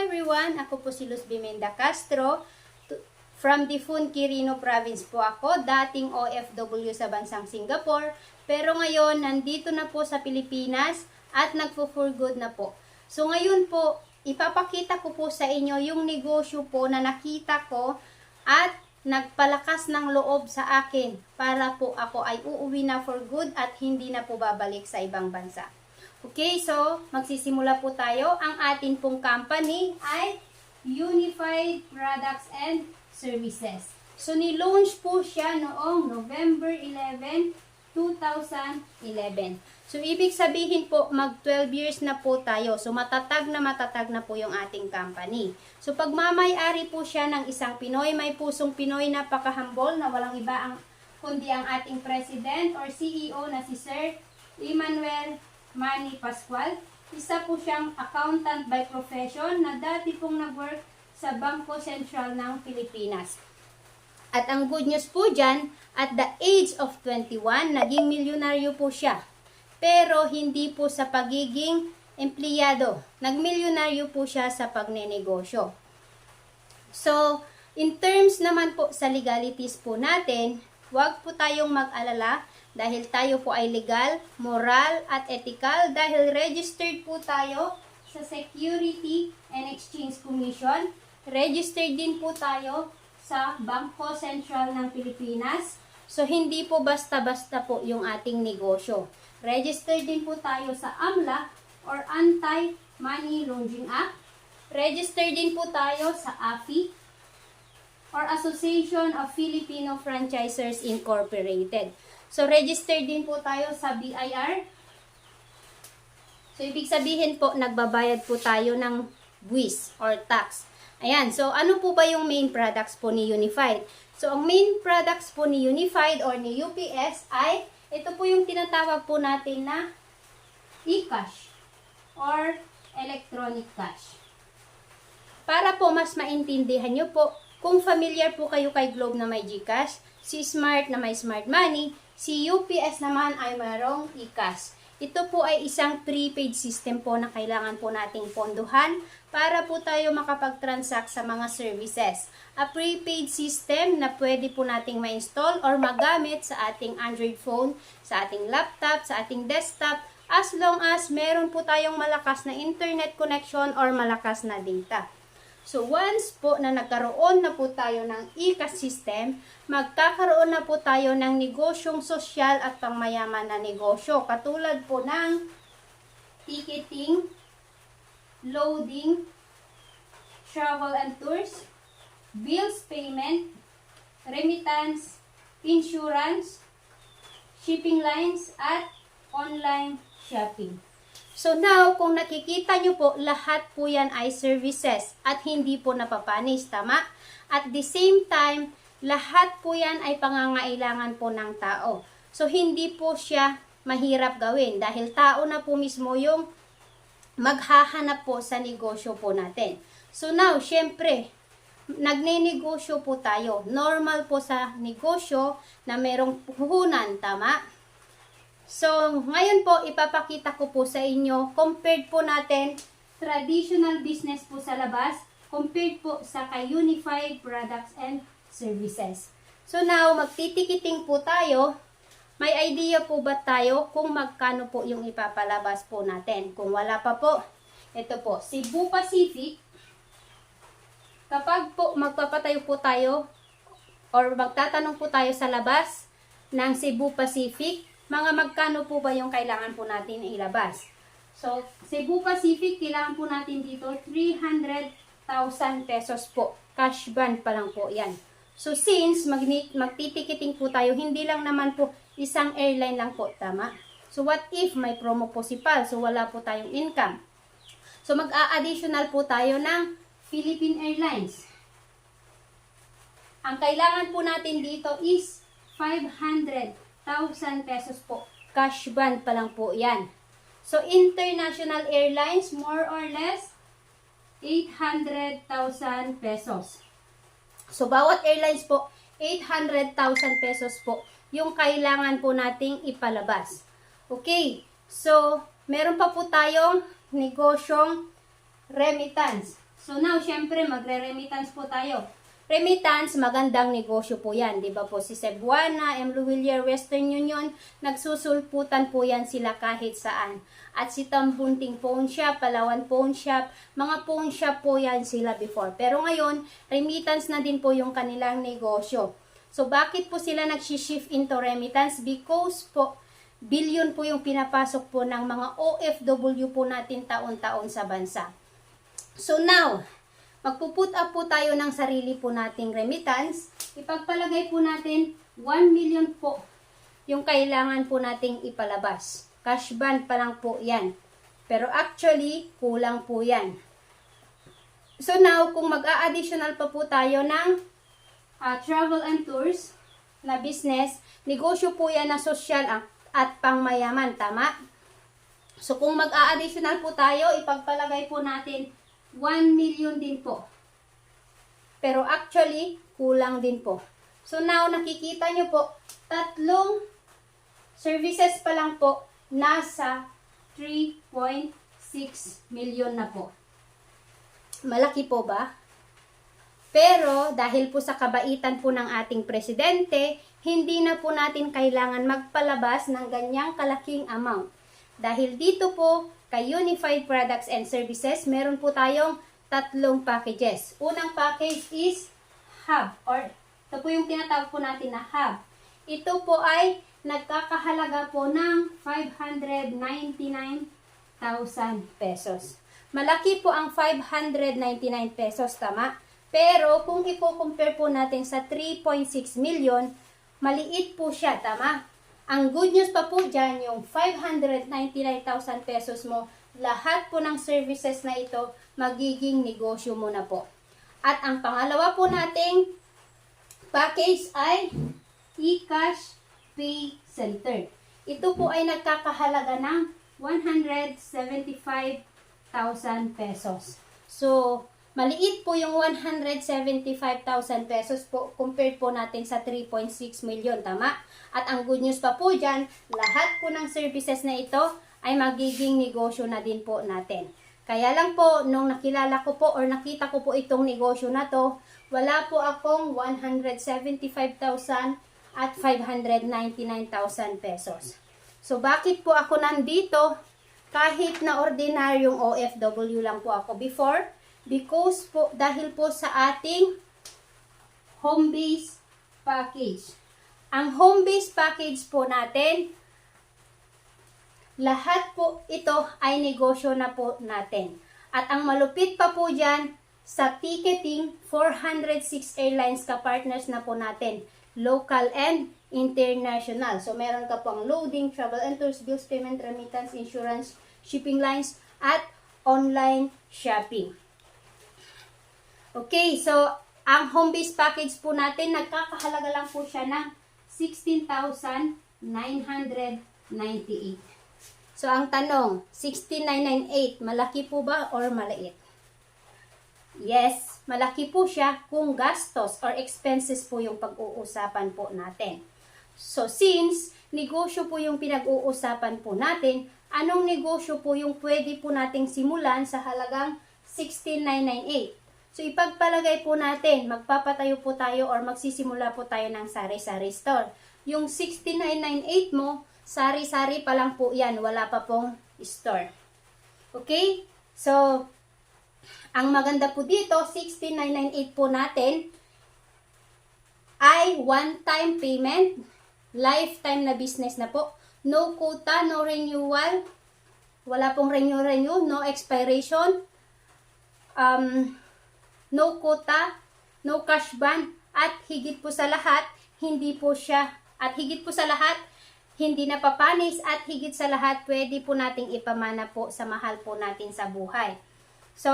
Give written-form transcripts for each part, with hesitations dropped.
everyone! Ako po si Luz Bimenda Castro. From Difun, Quirino Province po ako. Dating OFW sa bansang Singapore. Pero ngayon, nandito na po sa Pilipinas at nagpo-for good na po. So ngayon po, ipapakita ko po sa inyo yung negosyo po na nakita ko at nagpalakas ng loob sa akin para po ako ay uuwi na for good at hindi na po babalik sa ibang bansa. Okay, so magsisimula po tayo. Ang atin pong company ay Unified Products and Services. So nilaunch po siya noong November 11, 2011. So ibig sabihin po mag 12 years na po tayo. So matatag na po yung ating company. So pagmamay-ari po siya ng isang Pinoy, may pusong Pinoy, napaka-humble na walang iba kundi ang ating President or CEO na si Sir Emmanuel Manny Pascual. Isa po siyang accountant by profession na dati pong nag-work sa Bangko Sentral ng Pilipinas. At ang good news po dyan, at the age of 21, naging milyonaryo po siya. Pero hindi po sa pagiging empleyado. Nagmilyonaryo po siya sa pagnenegosyo. So, in terms naman po sa legalities po natin, huwag po tayong mag-alala dahil tayo po ay legal, moral, at ethical dahil registered po tayo sa Security and Exchange Commission. Registered din po tayo sa Bangko Sentral ng Pilipinas. So, hindi po basta-basta po yung ating negosyo. Registered din po tayo sa AMLA or Anti-Money Laundering Act. Registered din po tayo sa AFI or Association of Filipino Franchisers Incorporated. So, registered din po tayo sa BIR. So, ibig sabihin po, nagbabayad po tayo ng buwis or tax. Ayan, so ano po ba yung main products po ni Unified? So, ang main products po ni Unified or ni UPS ay, ito po yung tinatawag po natin na e-cash or electronic cash. Para po mas maintindihan nyo po, kung familiar po kayo kay Globe na may GCash, si Smart na may Smart Money, si UPS naman ay mayroong e-cash. Ito po ay isang prepaid system po na kailangan po nating ponduhan para po tayo makapag-transact sa mga services. A prepaid system na pwede po nating ma-install or magamit sa ating Android phone, sa ating laptop, sa ating desktop, as long as meron po tayong malakas na internet connection or malakas na data. So, once po na nagkaroon na po tayo ng e-cash system, magkakaroon na po tayo ng negosyong sosyal at pangmayaman na negosyo. Katulad po ng ticketing, loading, travel and tours, bills payment, remittance, insurance, shipping lines, at online shopping. So now, kung nakikita nyo po, lahat po yan ay services at hindi po napapanis, tama? At the same time, lahat po yan ay pangangailangan po ng tao. So hindi po siya mahirap gawin dahil tao na po mismo yung maghahanap po sa negosyo po natin. So now, syempre, nagnenegosyo po tayo. Normal po sa negosyo na merong puhunan, tama? So, ngayon po, ipapakita ko po sa inyo, compared po natin, traditional business po sa labas, compared po sa kay Unified Products and Services. So, now, magtitikiting po tayo. May idea po ba tayo kung magkano po yung ipapalabas po natin? Kung wala pa po, ito po, Cebu Pacific. Kapag po magpapatayo po tayo, or magtatanong po tayo sa labas ng Cebu Pacific, mga magkano po ba yung kailangan po natin ilabas? So, Cebu Pacific, kailangan po natin dito 300,000 pesos po. Cash band pa lang po yan. So, since magtitikiting po tayo, hindi lang naman po isang airline lang po, tama? So, what if may promo po si PAL? So, wala po tayong income. So, mag-a-additional po tayo ng Philippine Airlines. Ang kailangan po natin dito is 500,000 pesos po. Cash band pa lang po yan. So, International Airlines, more or less, 800,000 pesos. So, bawat airlines po, 800,000 pesos po yung kailangan po nating ipalabas. Okay. So, meron pa po tayong negosyong remittance. So now, syempre, magre-remittance po tayo. Remittance, magandang negosyo po yan. Di ba po si Cebuana, M. Luwilier, Western Union, nagsusulputan po yan sila kahit saan. At si Tambunting Pawn Shop, Palawan Pawn Shop, mga pawn shop po yan sila before. Pero ngayon, remittance na din po yung kanilang negosyo. So bakit po sila nag-shift into remittance? Because po, billion po yung pinapasok po ng mga OFW po natin taon-taon sa bansa. So now, magpuput up po tayo ng sarili po nating remittance. Ipagpalagay po natin 1 million po yung kailangan po nating ipalabas. Cash band pa lang po yan. Pero actually, kulang po yan. So now, kung mag-a-additional pa po tayo ng travel and tours na business, negosyo po yan na social at pangmayaman, tama? So kung mag-a-additional po tayo, ipagpalagay po natin 1 million din po. Pero actually, kulang din po. So now, nakikita nyo po, tatlong services pa lang po, nasa 3.6 million na po. Malaki po ba? Pero, dahil po sa kabaitan po ng ating presidente, hindi na po natin kailangan magpalabas ng ganyang kalaking amount. Dahil dito po, kay Unified Products and Services, meron po tayong tatlong packages. Unang package is Hub, or ito po yung tinatawag po natin na Hub. Ito po ay nagkakahalaga po ng 599,000 pesos. Malaki po ang 599 pesos, tama? Pero kung i-compare po natin sa 3.6 million, maliit po siya, tama? Ang good news pa po dyan, yung 599,000 pesos mo, lahat po ng services na ito, magiging negosyo mo na po. At ang pangalawa po nating package ay eCash Pay Center. Ito po ay nagkakahalaga ng 175,000 pesos. So, maliit po yung 175,000 pesos po compared po natin sa 3.6 million, tama? At ang good news pa po dyan, lahat po ng services na ito ay magiging negosyo na din po natin. Kaya lang po, nung nakilala ko po or nakita ko po itong negosyo na to, wala po akong 175,000 at 599,000 pesos. So, bakit po ako nandito? Kahit na ordinaryong OFW lang po ako before, because po, dahil po sa ating home base package. Ang home base package po natin, lahat po ito ay negosyo na po natin. At ang malupit pa po dyan, sa ticketing, 406 airlines ka-partners na po natin. Local and international. So, meron ka pong loading, travel and tours, bills, payment, remittance, insurance, shipping lines, at online shopping. Okay, so, ang home base package po natin, nagkakahalaga lang po siya ng 16,998. So, ang tanong, 16,998, malaki po ba or maliit? Yes, malaki po siya kung gastos or expenses po yung pag-uusapan po natin. So, since negosyo po yung pinag-uusapan po natin, anong negosyo po yung pwede po nating simulan sa halagang 16,998? So, ipagpalagay po natin, magpapatayo po tayo or magsisimula po tayo ng sari-sari store. Yung 16,998 mo, sari-sari pa lang po yan, wala pa pong store. Okay? So, ang maganda po dito, 16,998 po natin ay one-time payment, lifetime na business na po. No quota, no renewal, wala pong renew, no expiration, no quota, no cash ban, at higit po sa lahat, hindi napapanis, at higit sa lahat, pwede po nating ipamana po sa mahal po natin sa buhay. So,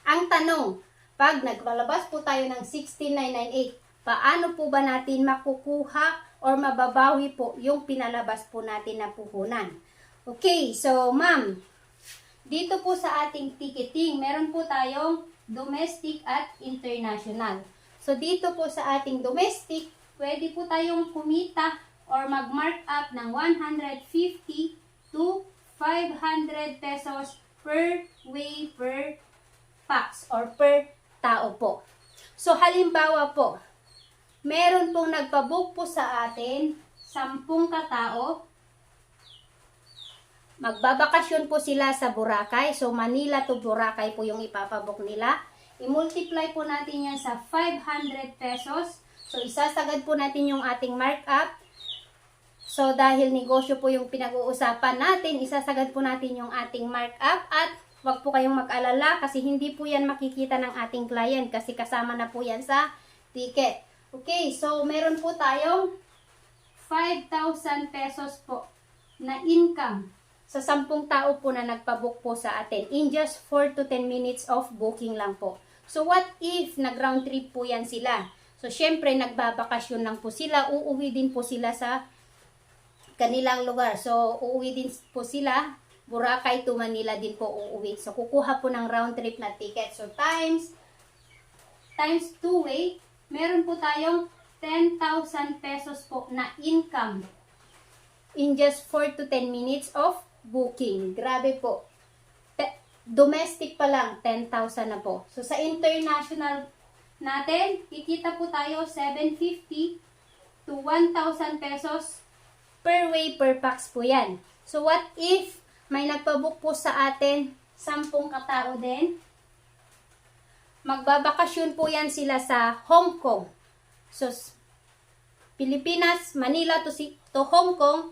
ang tanong, pag nagpalabas po tayo ng 16,998, paano po ba natin makukuha or mababawi po yung pinalabas po natin na puhunan? Okay, so ma'am, dito po sa ating ticketing, meron po tayong domestic at international. So, dito po sa ating domestic, pwede po tayong kumita or mag-mark up ng 150 to 500 pesos per way per pax or per tao po. So halimbawa po, meron pong nagpabook po sa atin, 10 katao. Magbabakasyon po sila sa Boracay. So Manila to Boracay po yung ipapabook nila. I-multiply po natin yan sa 500 pesos. So isasagad po natin yung ating markup. So dahil negosyo po yung pinag-uusapan natin, isasagad po natin yung ating markup at wag po kayong mag-alala kasi hindi po yan makikita ng ating client kasi kasama na po yan sa ticket. Okay, so meron po tayong 5,000 pesos po na income sa 10 tao po na nagpabook po sa atin in just 4 to 10 minutes of booking lang po. So what if nag-round trip po yan sila? So syempre nagbabakasyon lang po sila, uuwi din po sila sa kanilang lugar. So uuwi din po sila, Boracay to Manila din po uuwi. So kukuha po ng round trip na ticket. So times 2-way, meron po tayong 10,000 pesos po na income in just 4 to 10 minutes of booking. Grabe po. Domestic pa lang, 10,000 na po. So sa international natin, kikita po tayo 750 to 1,000 pesos per way per pax po yan. So what if may nagpabook po sa atin 10 katao din? Magbabakasyon po yan sila sa Hong Kong. So Pilipinas, Manila to Hong Kong,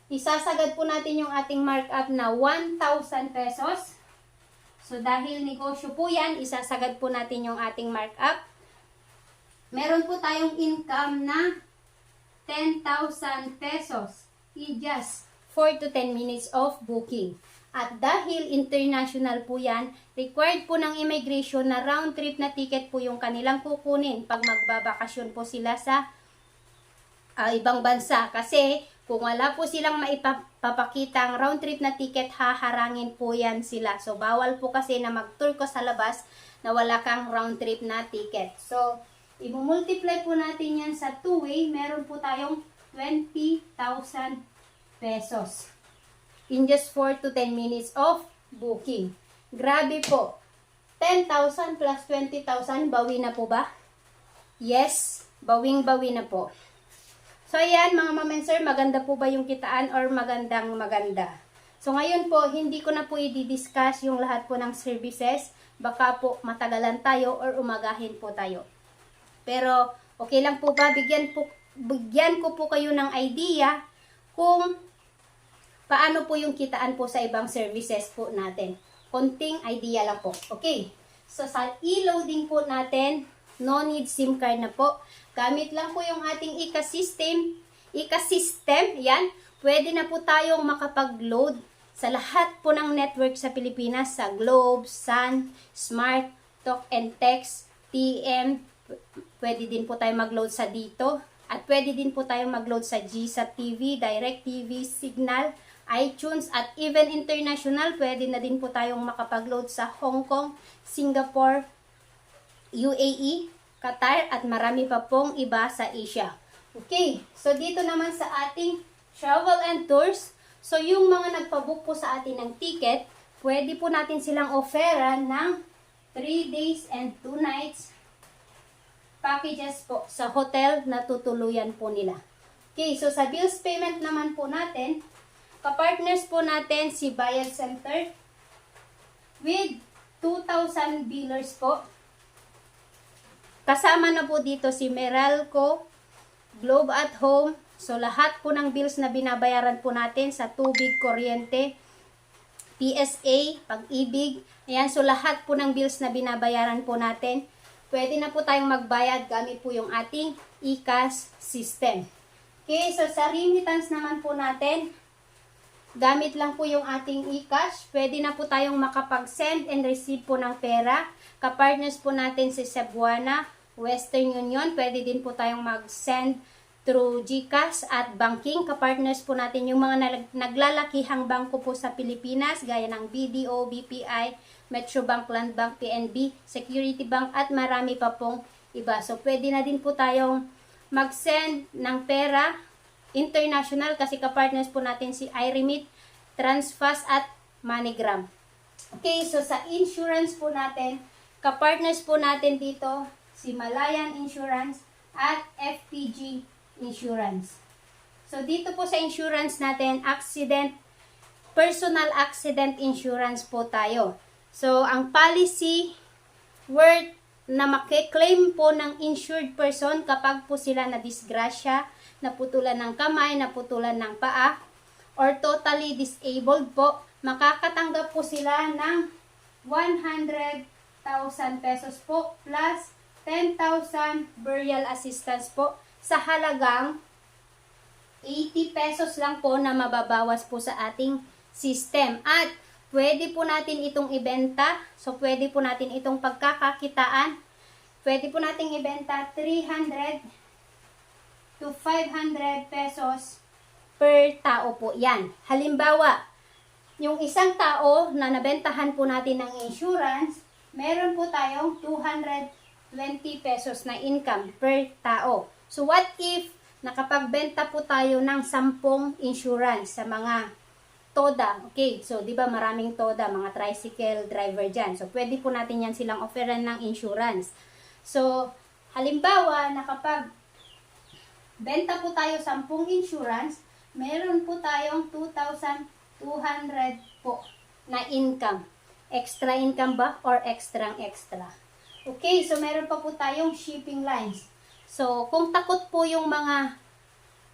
isasagad po natin yung ating markup na 1,000 pesos. So dahil negosyo po yan, isasagad po natin yung ating markup. Meron po tayong income na 10,000 pesos in just 4 to 10 minutes of booking. At dahil international po yan, required po ng immigration na round trip na ticket po yung kanilang kukunin pag magbabakasyon po sila sa ibang bansa. Kasi kung wala po silang maipapakitang round trip na ticket, haharangin po yan sila. So bawal po kasi na mag-tour ko sa labas na wala kang round trip na ticket. So i-multiply po natin yan sa 2-way, meron po tayong 20,000 pesos in just 4 to 10 minutes of booking. Grabe po. 10,000 plus 20,000, bawi na po ba? Yes, bawing-bawi na po. So ayan mga ma'am and sir, maganda po ba yung kitaan or magandang maganda? So ngayon po, hindi ko na po i-discuss yung lahat po ng services. Baka po matagalan tayo or umagahin po tayo. Pero okay lang po ba, bigyan ko po kayo ng idea kung paano po yung kitaan po sa ibang services po natin. Konting idea lang po. Okay. So sa e-loading po natin, no need SIM card na po. Gamit lang po yung ating ecosystem. Yan. Pwede na po tayong makapag-load sa lahat po ng network sa Pilipinas. Sa Globe, Sun, Smart, Talk and Text, TM. Pwede din po tayo mag-load sa dito. At pwede din po tayong mag-load sa GSAT TV, Direct TV, Signal, iTunes, at even international. Pwede na din po tayong makapag-load sa Hong Kong, Singapore, UAE, Qatar, at marami pa pong iba sa Asia. Okay, so dito naman sa ating travel and tours, so yung mga nagpabook po sa atin ng ticket, pwede po natin silang offeran ng 3 days and 2 nights packages po sa hotel na tutuluyan po nila. Okay, so sa bills payment naman po natin, kapartners po natin si Bayad Center with 2,000 billers po. Kasama na po dito si Meralco, Globe at Home. So lahat po ng bills na binabayaran po natin sa tubig, kuryente, PSA, Pag-ibig. Ayan, so lahat po ng bills na binabayaran po natin, pwede na po tayong magbayad gamit po yung ating e-cash system. Okay, so sa remittance naman po natin, gamit lang po yung ating e-cash. Pwede na po tayong makapag-send and receive po ng pera. Kapartners po natin si Cebuana, Western Union. Pwede din po tayong mag-send through GCash at banking. Kapartners po natin yung mga naglalakihang bangko po sa Pilipinas, gaya ng BDO, BPI, Metrobank, Landbank, PNB, Security Bank, at marami pa pong iba. So, pwede na din po tayong mag-send ng pera international kasi kapartners po natin si iRemit, Transfast, at MoneyGram. Okay, so sa insurance po natin, kapartners po natin dito, si Malayan Insurance at FPG Insurance. So dito po sa insurance natin, personal accident insurance po tayo. So ang policy worth na makiklaim po ng insured person kapag po sila na disgrasya, naputulan ng kamay, naputulan ng paa, or totally disabled po, makakatanggap po sila ng 100,000 pesos po plus 10,000 burial assistance po sa halagang 80 pesos lang po na mababawas po sa ating system. At pwede po natin itong ibenta. So, pwede po natin itong pagkakakitaan. Pwede po natin ibenta 300 to 500 pesos per tao po yan. Halimbawa, yung isang tao na nabentahan po natin ng insurance, meron po tayong 220 pesos na income per tao. So, what if nakapagbenta po tayo ng 10 insurance sa mga TODA? Okay, so di ba maraming TODA, mga tricycle driver dyan. So, pwede po natin yan silang offeran ng insurance. So, halimbawa, benta po tayo 10 insurance, meron po tayong 2,200 po na income. Extra income ba or extra? Okay, so meron pa po tayong shipping lines. So, kung takot po yung mga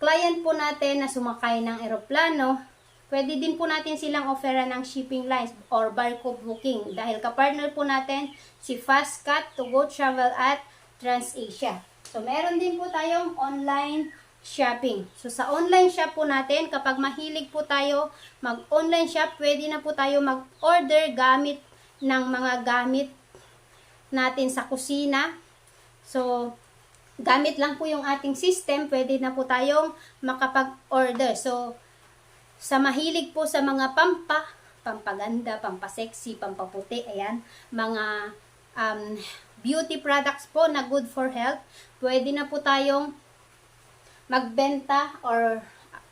client po natin na sumakay ng eroplano, pwede din po natin silang offeran ng shipping lines or barcode booking dahil kapartner po natin si Fastcat, To Go Travel at TransAsia. So, meron din po tayong online shopping. So, sa online shop po natin, kapag mahilig po tayo mag-online shop, pwede na po tayo mag-order gamit ng mga gamit natin sa kusina. So, gamit lang po yung ating system, pwede na po tayong makapag-order. So, sa mahilig po sa mga pampaganda, pampasexy, pampaputi, ayan, mga beauty products po na good for health, pwede na po tayong magbenta or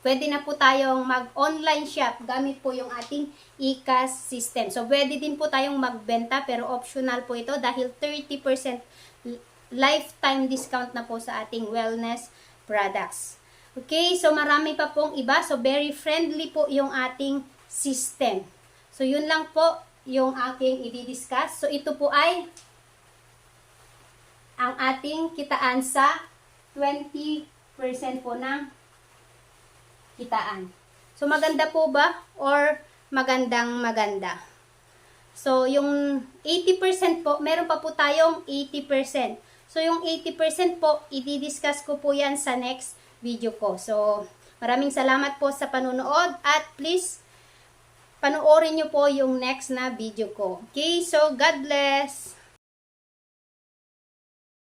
pwede na po tayong mag-online shop gamit po yung ating e-cash system. So, pwede din po tayong magbenta pero optional po ito dahil 30% lifetime discount na po sa ating wellness products. Okay, so marami pa pong iba. So, very friendly po yung ating system. So, yun lang po yung aking i-discuss. So, ito po ay ang ating kitaan sa 20% po ng kitaan. So, maganda po ba? Or maganda? So, yung 80% po, meron pa po tayong 80%. So, yung 80% po, i-discuss ko po yan sa next video ko. So, maraming salamat po sa panunood at please, panoorin nyo po yung next na video ko. Okay? So, God bless!